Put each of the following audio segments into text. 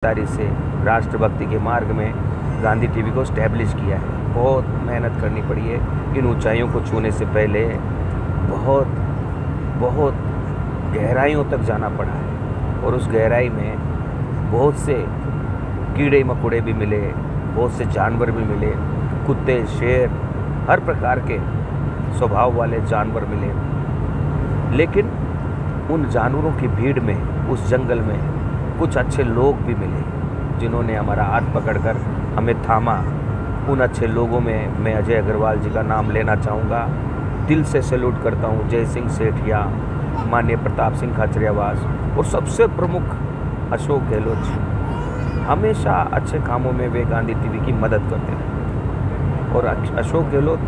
ईमानदारी से राष्ट्रभक्ति के मार्ग में गांधी टीवी को स्टैब्लिश किया है। बहुत मेहनत करनी पड़ी है। इन ऊंचाइयों को छूने से पहले बहुत बहुत गहराइयों तक जाना पड़ा है और उस गहराई में बहुत से कीड़े मकोड़े भी मिले, बहुत से जानवर भी मिले, कुत्ते, शेर, हर प्रकार के स्वभाव वाले जानवर मिले। लेकिन उन जानवरों की भीड़ में, उस जंगल में कुछ अच्छे लोग भी मिले जिन्होंने हमारा हाथ पकड़कर हमें थामा। उन अच्छे लोगों में मैं अजय अग्रवाल जी का नाम लेना चाहूँगा। दिल से सैल्यूट करता हूँ जय सिंह सेठिया, माननीय प्रताप सिंह खाचरियावास और सबसे प्रमुख अशोक गहलोत जी। हमेशा अच्छे कामों में वे गांधी टीवी की मदद करते हैं और अशोक गहलोत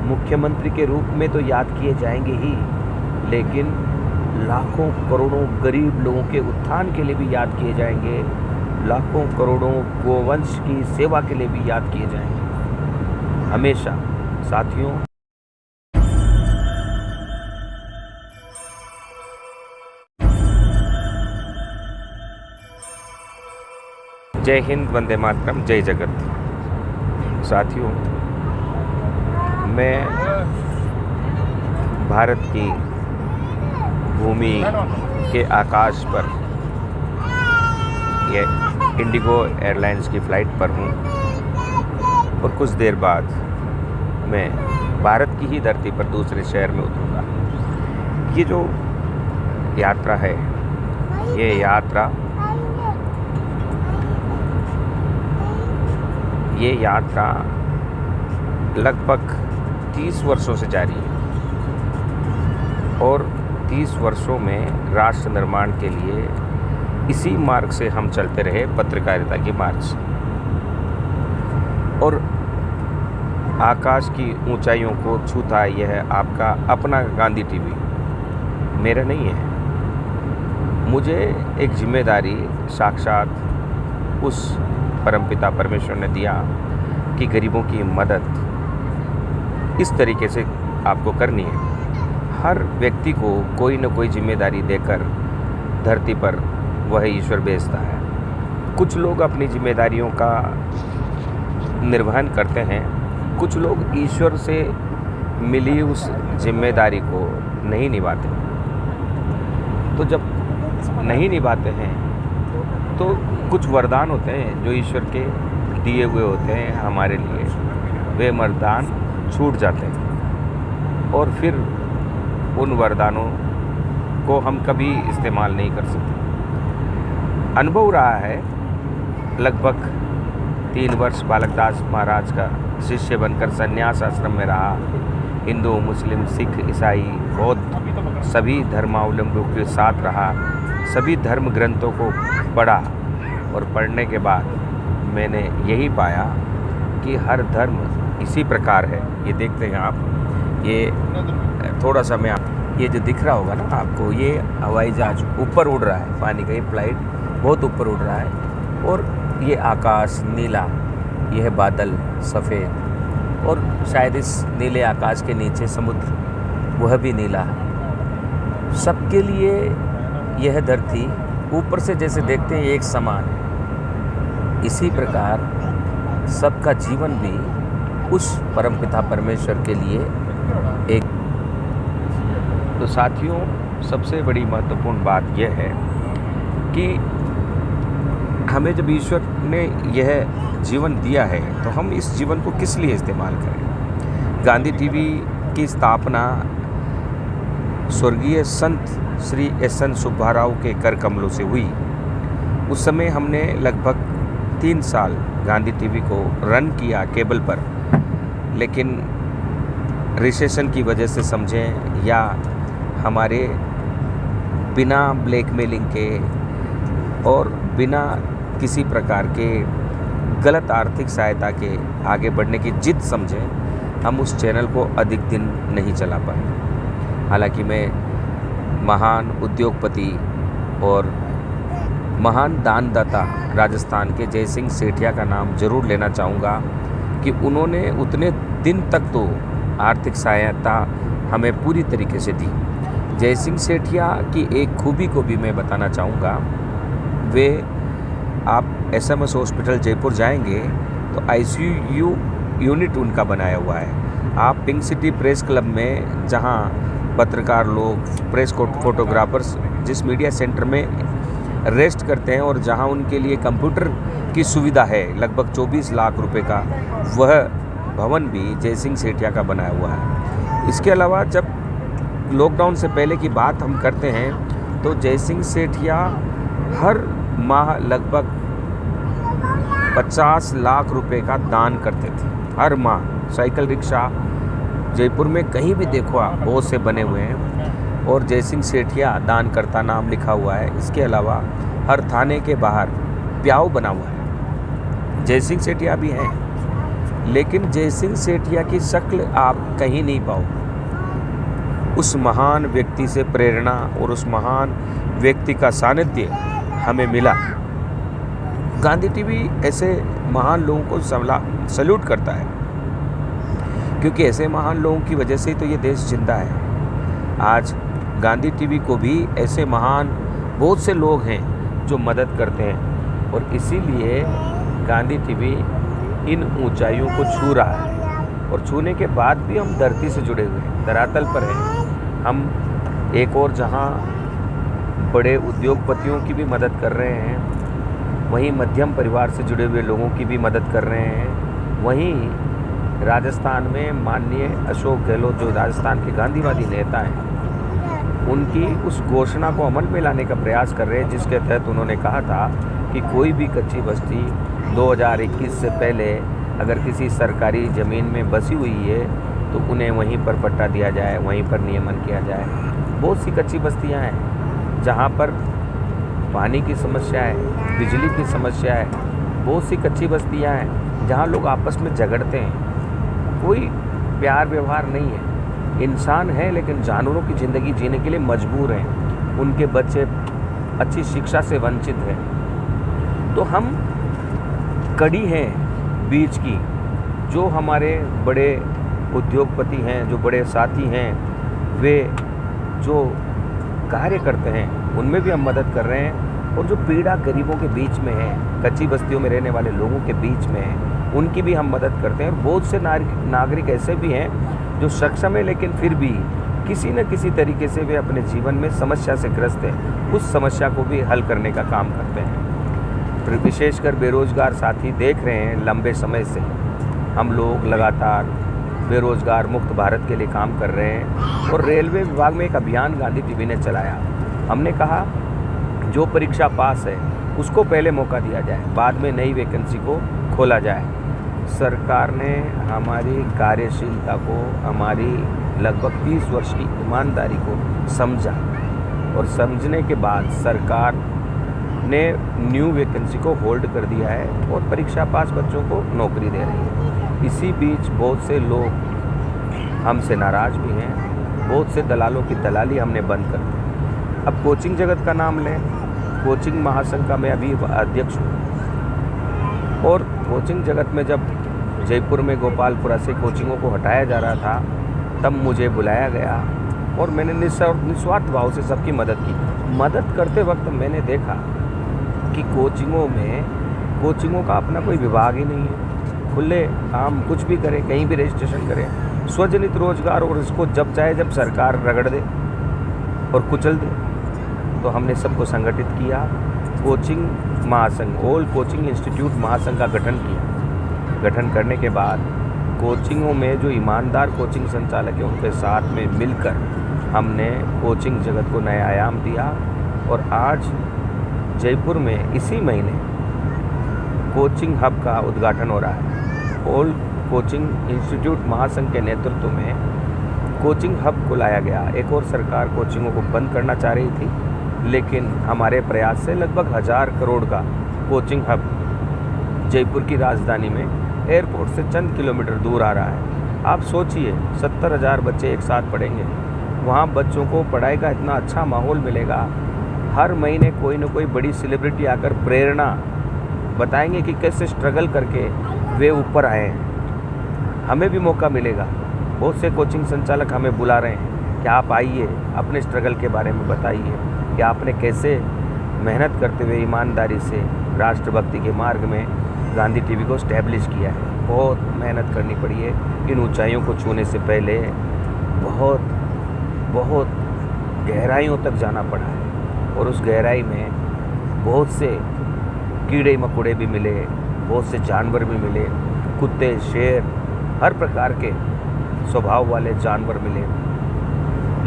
मुख्यमंत्री के रूप में तो याद किए जाएंगे ही, लेकिन लाखों करोड़ों गरीब लोगों के उत्थान के लिए भी याद किए जाएंगे, लाखों करोड़ों गोवंश की सेवा के लिए भी याद किए जाएंगे हमेशा। साथियों, जय हिंद, वंदे मातरम, जय जगत। साथियों, मैं भारत की भूमि के आकाश पर ये इंडिगो एयरलाइंस की फ़्लाइट पर हूँ और कुछ देर बाद मैं भारत की ही धरती पर दूसरे शहर में उतरूँगा। ये जो यात्रा है, ये यात्रा लगभग 30 वर्षों से जारी है और 30 वर्षों में राष्ट्र निर्माण के लिए इसी मार्ग से हम चलते रहे, पत्रकारिता के मार्ग से। और आकाश की ऊंचाइयों को छूता यह आपका अपना गांधी टीवी मेरा नहीं है। मुझे एक जिम्मेदारी साक्षात उस परमपिता परमेश्वर ने दिया कि गरीबों की मदद इस तरीके से आपको करनी है। हर व्यक्ति को कोई न कोई जिम्मेदारी देकर धरती पर वह ईश्वर भेजता है। कुछ लोग अपनी जिम्मेदारियों का निर्वहन करते हैं, कुछ लोग ईश्वर से मिली उस जिम्मेदारी को नहीं निभाते। तो जब नहीं निभाते हैं तो कुछ वरदान होते हैं जो ईश्वर के दिए हुए होते हैं हमारे लिए, वे वरदान छूट जाते हैं और फिर उन वरदानों को हम कभी इस्तेमाल नहीं कर सकते। अनुभव रहा है, लगभग 3 वर्ष बालकदास महाराज का शिष्य बनकर संन्यास आश्रम में रहा। हिंदू, मुस्लिम, सिख, ईसाई, बौद्ध सभी धर्मावलंबियों के साथ रहा। सभी धर्म ग्रंथों को पढ़ा और पढ़ने के बाद मैंने यही पाया कि हर धर्म इसी प्रकार है। ये देखते हैं आप, ये थोड़ा सा मैं ये जो दिख रहा होगा ना आपको, ये हवाई जहाज ऊपर उड़ रहा है, पानी का ये फ्लाइट बहुत ऊपर उड़ रहा है और ये आकाश नीला, यह बादल सफ़ेद और शायद इस नीले आकाश के नीचे समुद्र, वह भी नीला है। सबके लिए यह धरती ऊपर से जैसे देखते हैं एक समान है, इसी प्रकार सबका जीवन भी उस परमपिता परमेश्वर के लिए एक। तो साथियों, सबसे बड़ी महत्वपूर्ण बात यह है कि हमें जब ईश्वर ने यह जीवन दिया है तो हम इस जीवन को किस लिए इस्तेमाल करें। गांधी टीवी की स्थापना स्वर्गीय संत श्री एस.एन. सुब्बा राव के कर कमलों से हुई। उस समय हमने लगभग 3 साल गांधी टीवी को रन किया केबल पर, लेकिन रिसेशन की वजह से समझें या हमारे बिना ब्लैकमेलिंग के और बिना किसी प्रकार के गलत आर्थिक सहायता के आगे बढ़ने की जिद समझें, हम उस चैनल को अधिक दिन नहीं चला पाए। हालांकि मैं महान उद्योगपति और महान दानदाता राजस्थान के जय सिंह सेठिया का नाम जरूर लेना चाहूँगा कि उन्होंने उतने दिन तक तो आर्थिक सहायता हमें पूरी तरीके से दी। जय सिंह सेठिया की एक खूबी को भी मैं बताना चाहूँगा, वे आप एसएमएस हॉस्पिटल जयपुर जाएंगे तो आईसीयू यूनिट उनका बनाया हुआ है। आप पिंक सिटी प्रेस क्लब में, जहां पत्रकार लोग, प्रेस फोटोग्राफर्स जिस मीडिया सेंटर में रेस्ट करते हैं और जहां उनके लिए कंप्यूटर की सुविधा है लगभग 24 लाख रुपए का, वह भवन भी जयसिंह सेठिया का बनाया हुआ है। इसके अलावा जब लॉकडाउन से पहले की बात हम करते हैं तो जयसिंह सेठिया हर माह लगभग 50 लाख रुपए का दान करते थे। हर माह साइकिल रिक्शा जयपुर में कहीं भी देखो आप बहुत से बने हुए हैं और जयसिंह सेठिया दानकर्ता नाम लिखा हुआ है। इसके अलावा हर थाने के बाहर प्याऊ बना हुआ है। जयसिंह सेठिया भी हैं, लेकिन जयसिंह सेठिया की शक्ल आप कहीं नहीं पाओ। उस महान व्यक्ति से प्रेरणा और उस महान व्यक्ति का सानिध्य हमें मिला। गांधी टीवी ऐसे महान लोगों को सैल्यूट करता है, क्योंकि ऐसे महान लोगों की वजह से तो ये देश जिंदा है। आज गांधी टीवी को भी ऐसे महान बहुत से लोग हैं जो मदद करते हैं और इसीलिए गांधी टीवी इन ऊंचाइयों को छू रहा है। और छूने के बाद भी हम धरती से जुड़े हुए हैं, धरातल पर हैं। हम एक और जहां बड़े उद्योगपतियों की भी मदद कर रहे हैं, वहीं मध्यम परिवार से जुड़े हुए लोगों की भी मदद कर रहे हैं। वहीं राजस्थान में माननीय अशोक गहलोत, जो राजस्थान के गांधीवादी नेता हैं, उनकी उस घोषणा को अमल में लाने का प्रयास कर रहे हैं, जिसके तहत उन्होंने कहा था कि कोई भी कच्ची बस्ती 2021 से पहले अगर किसी सरकारी ज़मीन में बसी हुई है तो उन्हें वहीं पर पट्टा दिया जाए, वहीं पर नियमन किया जाए। बहुत सी कच्ची बस्तियां हैं जहां पर पानी की समस्या है, बिजली की समस्या है। बहुत सी कच्ची बस्तियां हैं जहां लोग आपस में झगड़ते हैं, कोई प्यार व्यवहार नहीं है। इंसान है लेकिन जानवरों की ज़िंदगी जीने के लिए मजबूर हैं। उनके बच्चे अच्छी शिक्षा से वंचित हैं। तो हम कड़ी हैं बीच की। जो हमारे बड़े उद्योगपति हैं, जो बड़े साथी हैं, वे जो कार्य करते हैं उनमें भी हम मदद कर रहे हैं। और जो पीड़ा गरीबों के बीच में है, कच्ची बस्तियों में रहने वाले लोगों के बीच में है, उनकी भी हम मदद करते हैं। और बहुत से नागरिक ऐसे भी हैं जो सक्षम है लेकिन फिर भी किसी न किसी तरीके से वे अपने जीवन में समस्या से ग्रस्त हैं, उस समस्या को भी हल करने का काम करते हैं। विशेषकर बेरोजगार साथी देख रहे हैं, लंबे समय से हम लोग लगातार बेरोजगार मुक्त भारत के लिए काम कर रहे हैं। और रेलवे विभाग में एक अभियान गांधी टीवी ने चलाया। हमने कहा जो परीक्षा पास है उसको पहले मौका दिया जाए, बाद में नई वैकेंसी को खोला जाए। सरकार ने हमारी कार्यशीलता को, हमारी लगभग 30 वर्ष की ईमानदारी को समझा और समझने के बाद सरकार ने न्यू वैकेंसी को होल्ड कर दिया है और परीक्षा पास बच्चों को नौकरी दे रही है। इसी बीच बहुत से लोग हमसे नाराज़ भी हैं, बहुत से दलालों की दलाली हमने बंद कर दी। अब कोचिंग जगत का नाम लें, कोचिंग महासंघ का मैं अभी अध्यक्ष हूँ। और कोचिंग जगत में जब जयपुर में गोपालपुरा से कोचिंगों को हटाया जा रहा था, तब मुझे बुलाया गया और मैंने निस्वार्थ भाव से सबकी मदद की। मदद करते वक्त मैंने देखा कि कोचिंगों का अपना कोई विभाग ही नहीं है। खुले आम कुछ भी करें, कहीं भी रजिस्ट्रेशन करें, स्वजनित रोजगार, और इसको जब चाहे जब सरकार रगड़ दे और कुचल दे। तो हमने सबको संगठित किया, कोचिंग महासंघ, ऑल कोचिंग इंस्टीट्यूट महासंघ का गठन किया। गठन करने के बाद कोचिंगों में जो ईमानदार कोचिंग संचालक हैं उनके साथ में मिलकर हमने कोचिंग जगत को नया आयाम दिया। और आज जयपुर में इसी महीने कोचिंग हब का उद्घाटन हो रहा है। ऑल कोचिंग इंस्टीट्यूट महासंघ के नेतृत्व में कोचिंग हब को लाया गया। एक और सरकार कोचिंगों को बंद करना चाह रही थी, लेकिन हमारे प्रयास से लगभग 1000 करोड़ का कोचिंग हब जयपुर की राजधानी में एयरपोर्ट से चंद किलोमीटर दूर आ रहा है। आप सोचिए 70,000 बच्चे एक साथ पढ़ेंगे, वहाँ बच्चों को पढ़ाई का इतना अच्छा माहौल मिलेगा। हर महीने कोई न कोई बड़ी सेलिब्रिटी आकर प्रेरणा बताएंगे कि कैसे स्ट्रगल करके वे ऊपर आए हैं। हमें भी मौका मिलेगा। बहुत से कोचिंग संचालक हमें बुला रहे हैं कि आप आइए, अपने स्ट्रगल के बारे में बताइए कि आपने कैसे मेहनत करते हुए ईमानदारी से राष्ट्रभक्ति के मार्ग में गांधी टीवी को स्टैब्लिश किया है। बहुत मेहनत करनी पड़ी है। इन ऊंचाइयों को छूने से पहले बहुत बहुत गहराइयों तक जाना पड़ा है, और उस गहराई में बहुत से कीड़े मकोड़े भी मिले, बहुत से जानवर भी मिले, कुत्ते, शेर, हर प्रकार के स्वभाव वाले जानवर मिले।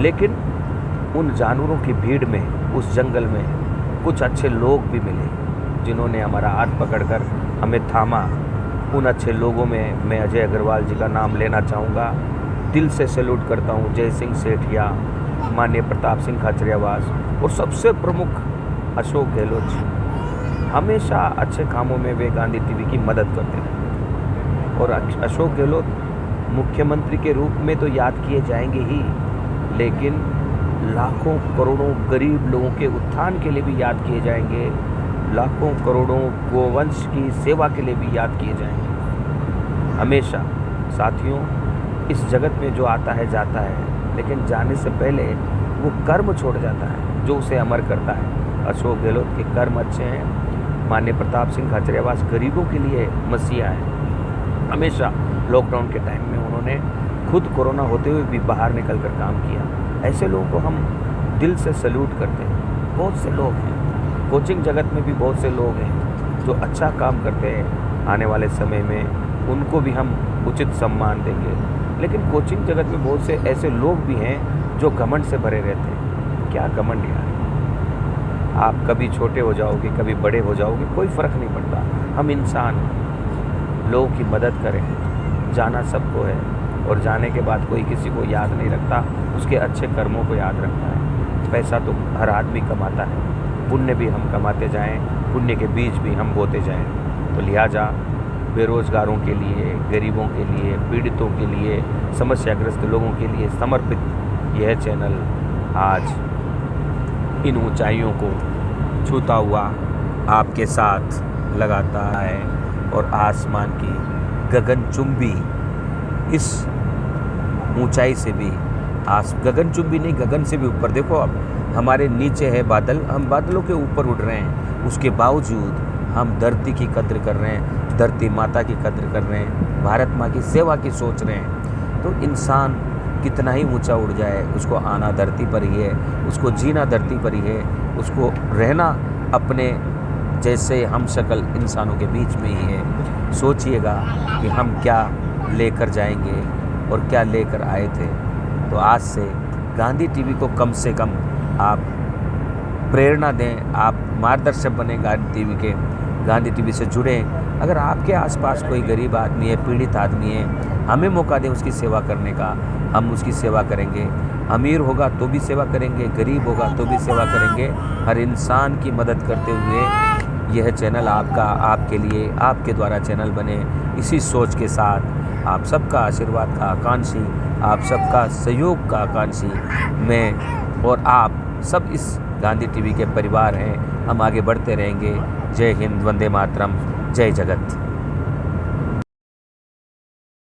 लेकिन उन जानवरों की भीड़ में, उस जंगल में कुछ अच्छे लोग भी मिले, जिन्होंने हमारा हाथ पकड़कर हमें थामा। उन अच्छे लोगों में मैं अजय अग्रवाल जी का नाम लेना चाहूँगा। दिल से सैल्यूट करता हूँ जय सिंह सेठिया, माननीय प्रताप सिंह खाचरियावास, और सबसे प्रमुख अशोक गहलोत जी। हमेशा अच्छे कामों में वे गांधी टीवी की मदद करते हैं। और अशोक गहलोत मुख्यमंत्री के रूप में तो याद किए जाएंगे ही, लेकिन लाखों करोड़ों गरीब लोगों के उत्थान के लिए भी याद किए जाएंगे, लाखों करोड़ों गोवंश की सेवा के लिए भी याद किए जाएंगे हमेशा। साथियों, इस जगत में जो आता है जाता है, लेकिन जाने से पहले वो कर्म छोड़ जाता है जो उसे अमर करता है। अशोक गहलोत के कर्म अच्छे हैं। माननीय प्रताप सिंह खाचरियावास गरीबों के लिए मसीहा है। हमेशा लॉकडाउन के टाइम में उन्होंने खुद कोरोना होते हुए भी बाहर निकल कर काम किया। ऐसे लोगों को हम दिल से सैल्यूट करते हैं। बहुत से लोग हैं, कोचिंग जगत में भी बहुत से लोग हैं जो अच्छा काम करते हैं। आने वाले समय में उनको भी हम उचित सम्मान देंगे। लेकिन कोचिंग जगत में बहुत से ऐसे लोग भी हैं जो घमंड से भरे रहते हैं। क्या घमंड यार, आप कभी छोटे हो जाओगे, कभी बड़े हो जाओगे, कोई फ़र्क नहीं पड़ता। हम इंसान हैं, लोगों की मदद करें। जाना सबको है, और जाने के बाद कोई किसी को याद नहीं रखता, उसके अच्छे कर्मों को याद रखता है। पैसा तो हर आदमी कमाता है, पुण्य भी हम कमाते जाएं, पुण्य के बीज भी हम बोते जाएं। तो लिहाजा बेरोज़गारों के लिए, गरीबों के लिए, पीड़ितों के लिए, समस्याग्रस्त लोगों के लिए समर्पित यह चैनल आज इन ऊंचाइयों को छूता हुआ आपके साथ लगाता है, और आसमान की गगनचुंबी इस ऊंचाई से भी गगनचुंबी नहीं, गगन से भी ऊपर देखो। अब हमारे नीचे है बादल, हम बादलों के ऊपर उड़ रहे हैं, उसके बावजूद हम धरती की कद्र कर रहे हैं, धरती माता की कद्र कर रहे हैं, भारत माँ की सेवा की सोच रहे हैं। तो इंसान कितना ही ऊंचा उड़ जाए, उसको आना धरती पर ही है, उसको जीना धरती पर ही है, उसको रहना अपने जैसे हम शक्ल इंसानों के बीच में ही है। सोचिएगा कि हम क्या लेकर जाएंगे और क्या लेकर आए थे। तो आज से गांधी टीवी को कम से कम आप प्रेरणा दें, आप मार्गदर्शक बने गांधी टीवी से जुड़ें। अगर आपके आसपास कोई गरीब आदमी है, पीड़ित आदमी है, हमें मौका दें उसकी सेवा करने का, हम उसकी सेवा करेंगे। अमीर होगा तो भी सेवा करेंगे, गरीब होगा तो भी सेवा करेंगे। हर इंसान की मदद करते हुए यह चैनल आपका, आपके लिए, आपके द्वारा चैनल बने। इसी सोच के साथ आप सबका आशीर्वाद का आकांक्षी, आप सबका सहयोग का आकांक्षी मैं और आप सब इस गांधी टीवी के परिवार हैं। हम आगे बढ़ते रहेंगे। जय हिंद, वंदे मातरम, जय जगत।